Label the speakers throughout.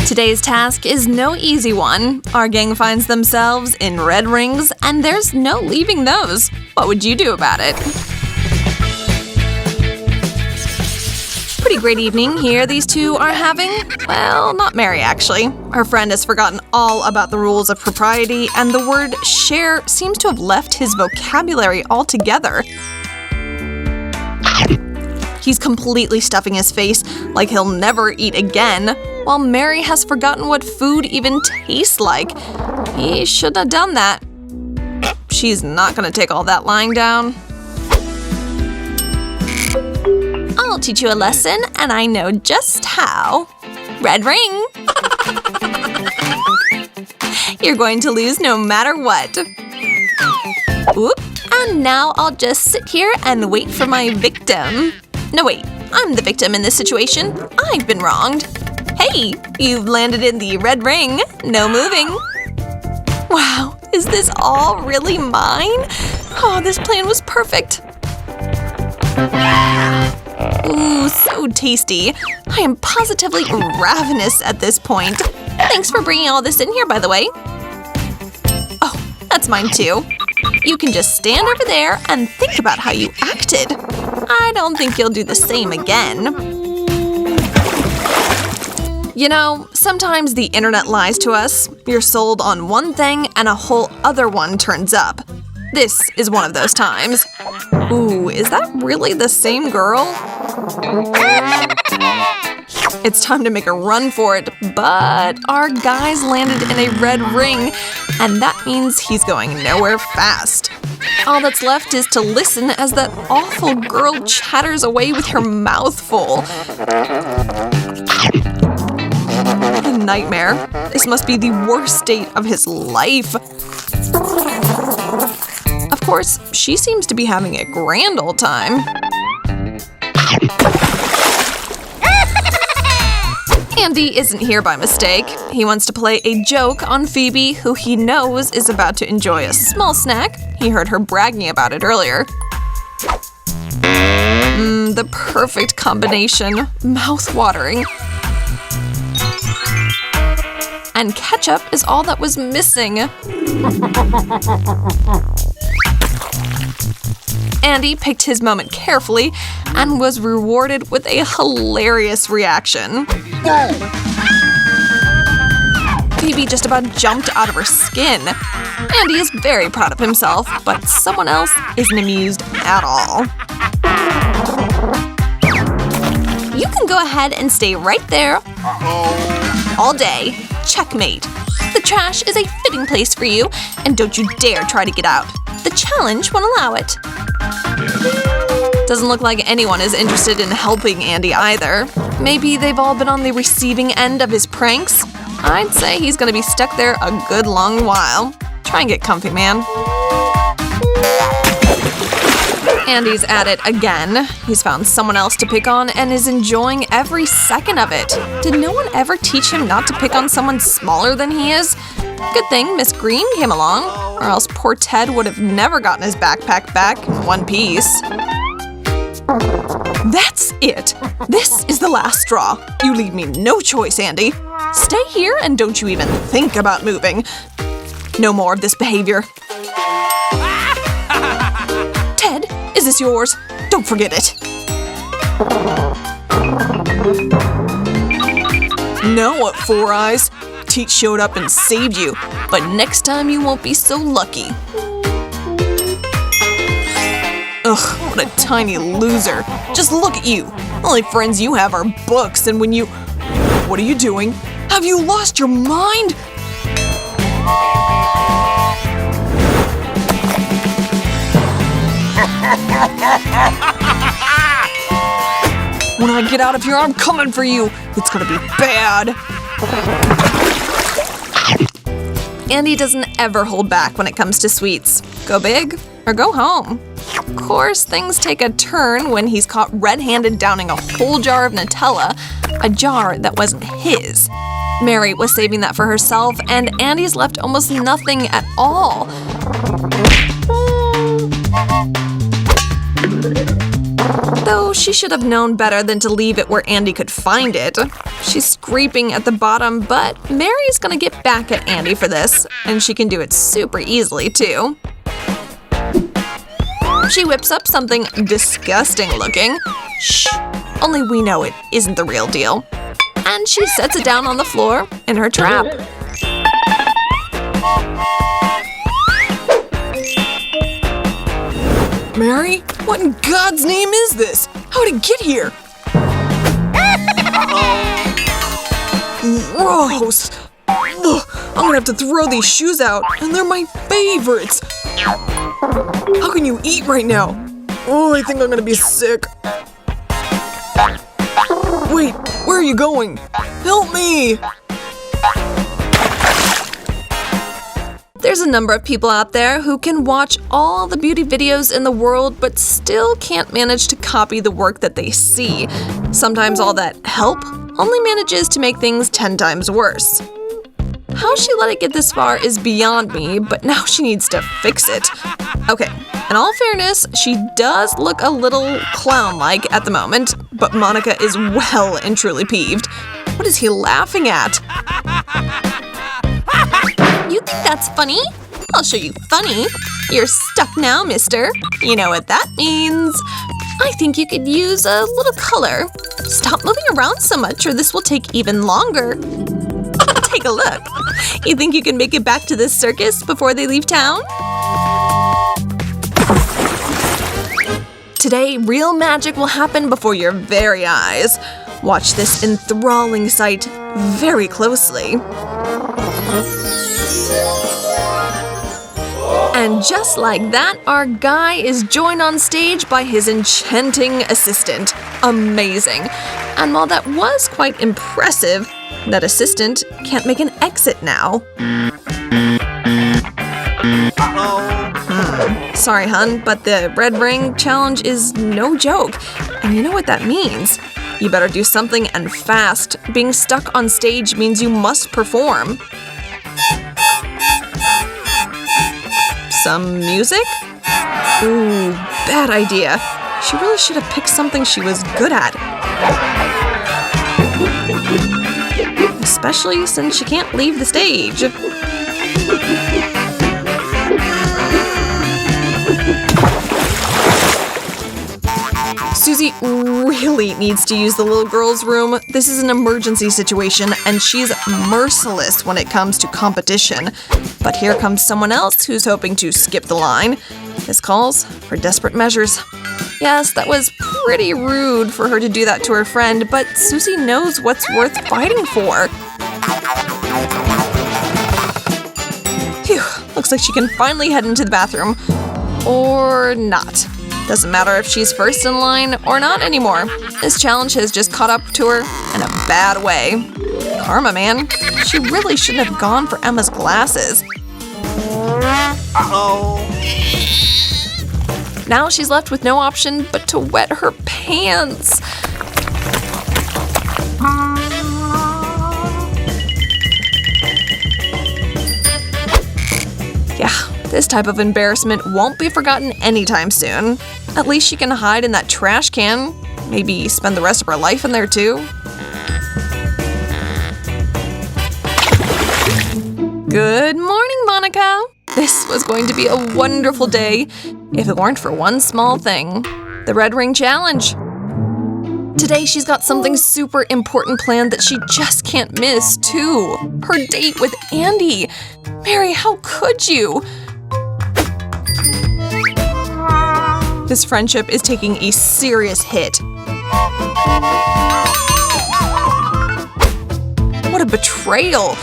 Speaker 1: Today's task is no easy one. Our gang finds themselves in red rings, and there's no leaving those. What would you do about it? Pretty great evening here these two are having. Well, not Mary, actually. Her friend has forgotten all about the rules of propriety, and the word share seems to have left his vocabulary altogether. He's completely stuffing his face like he'll never eat again, while Mary has forgotten what food even tastes like. He shouldn't have done that. She's not gonna take all that lying down. I'll teach you a lesson, and I know just how. Red ring! You're going to lose no matter what. Oop, and now I'll just sit here and wait for my victim. No wait, I'm the victim in this situation. I've been wronged. Hey, you've landed in the red ring. No moving. Wow, is this all really mine? Oh, this plan was perfect. Ooh, so tasty. I am positively ravenous at this point. Thanks for bringing all this in here, by the way. Oh, that's mine too. You can just stand over there and think about how you acted. I don't think you'll do the same again. You know, sometimes the internet lies to us. You're sold on one thing and a whole other one turns up. This is one of those times. Ooh, is that really the same girl? It's time to make a run for it, but our guy's landed in a red ring, and that means he's going nowhere fast. All that's left is to listen as that awful girl chatters away with her mouth full. What a nightmare. This must be the worst date of his life. Of course, she seems to be having a grand old time. Andy isn't here by mistake. He wants to play a joke on Phoebe, who he knows is about to enjoy a small snack. He heard her bragging about it earlier. The perfect combination. Mouth-watering. And ketchup is all that was missing. Andy picked his moment carefully and was rewarded with a hilarious reaction. Phoebe just about jumped out of her skin. Andy is very proud of himself, but someone else isn't amused at all. You can go ahead and stay right there all day. Checkmate. The trash is a fitting place for you, and don't you dare try to get out. The challenge won't allow it. Doesn't look like anyone is interested in helping Andy either. Maybe they've all been on the receiving end of his pranks? I'd say he's gonna be stuck there a good long while. Try and get comfy, man. Andy's at it again. He's found someone else to pick on and is enjoying every second of it. Did no one ever teach him not to pick on someone smaller than he is? Good thing Miss Green came along, or else poor Ted would have never gotten his backpack back in one piece. That's it. This is the last straw. You leave me no choice, Andy. Stay here and don't you even think about moving. No more of this behavior. Ted, is this yours? Don't forget it. Now what, Four Eyes? Teach showed up and saved you, but next time you won't be so lucky. Ugh, what a tiny loser. Just look at you. The only friends you have are books, and when you… What are you doing? Have you lost your mind? When I get out of here, I'm coming for you. It's gonna be bad. Andy doesn't ever hold back when it comes to sweets. Go big or go home. Of course, things take a turn when he's caught red-handed downing a whole jar of Nutella, a jar that wasn't his. Mary was saving that for herself, and Andy's left almost nothing at all. Though she should have known better than to leave it where Andy could find it. She's scraping at the bottom, but Mary's gonna get back at Andy for this, and she can do it super easily too. She whips up something disgusting looking. Shh, only we know it isn't the real deal. And she sets it down on the floor in her trap.
Speaker 2: Mary? What in God's name is this? How'd it get here? Gross! Ugh, I'm gonna have to throw these shoes out, and they're my favorites! How can you eat right now? Oh, I think I'm gonna be sick. Wait, where are you going? Help me!
Speaker 1: There's a number of people out there who can watch all the beauty videos in the world but still can't manage to copy the work that they see. Sometimes all that help only manages to make things 10 times worse. How she let it get this far is beyond me, but now she needs to fix it. Okay, in all fairness, she does look a little clown-like at the moment, but Monica is well and truly peeved. What is he laughing at? You think that's funny? I'll show you funny. You're stuck now, mister. You know what that means. I think you could use a little color. Stop moving around so much or this will take even longer. Take a look. You think you can make it back to this circus before they leave town? Today, real magic will happen before your very eyes. Watch this enthralling sight very closely. And just like that, our guy is joined on stage by his enchanting assistant. Amazing. And while that was quite impressive, that assistant can't make an exit now. Sorry, hun, but the red ring challenge is no joke. And you know what that means. You better do something and fast. Being stuck on stage means you must perform. Some music? Ooh, bad idea. She really should have picked something she was good at. Especially since she can't leave the stage. Susie really needs to use the little girl's room. This is an emergency situation, and she's merciless when it comes to competition. But here comes someone else who's hoping to skip the line. This calls for desperate measures. Yes, that was pretty rude for her to do that to her friend, but Susie knows what's worth fighting for. Phew, looks like she can finally head into the bathroom. Or not. Doesn't matter if she's first in line or not anymore. This challenge has just caught up to her in a bad way. Karma, man. She really shouldn't have gone for Emma's glasses. Uh-oh. Now she's left with no option but to wet her pants. Yeah, this type of embarrassment won't be forgotten anytime soon. At least she can hide in that trash can. Maybe spend the rest of her life in there too. Good morning, Monica. This was going to be a wonderful day if it weren't for one small thing. The Red Ring Challenge. Today she's got something super important planned that she just can't miss, too. Her date with Andy. Mary, how could you? This friendship is taking a serious hit. What a betrayal!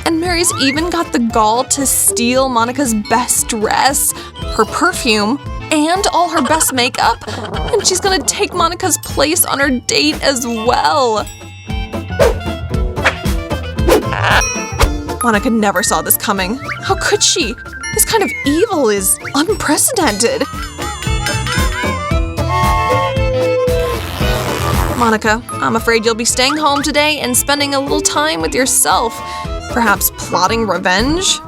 Speaker 1: And Mary's even got the gall to steal Monica's best dress, her perfume, and all her best makeup. And she's gonna take Monica's place on her date as well. Monica never saw this coming. How could she? This kind of evil is unprecedented. Monica, I'm afraid you'll be staying home today and spending a little time with yourself. Perhaps plotting revenge?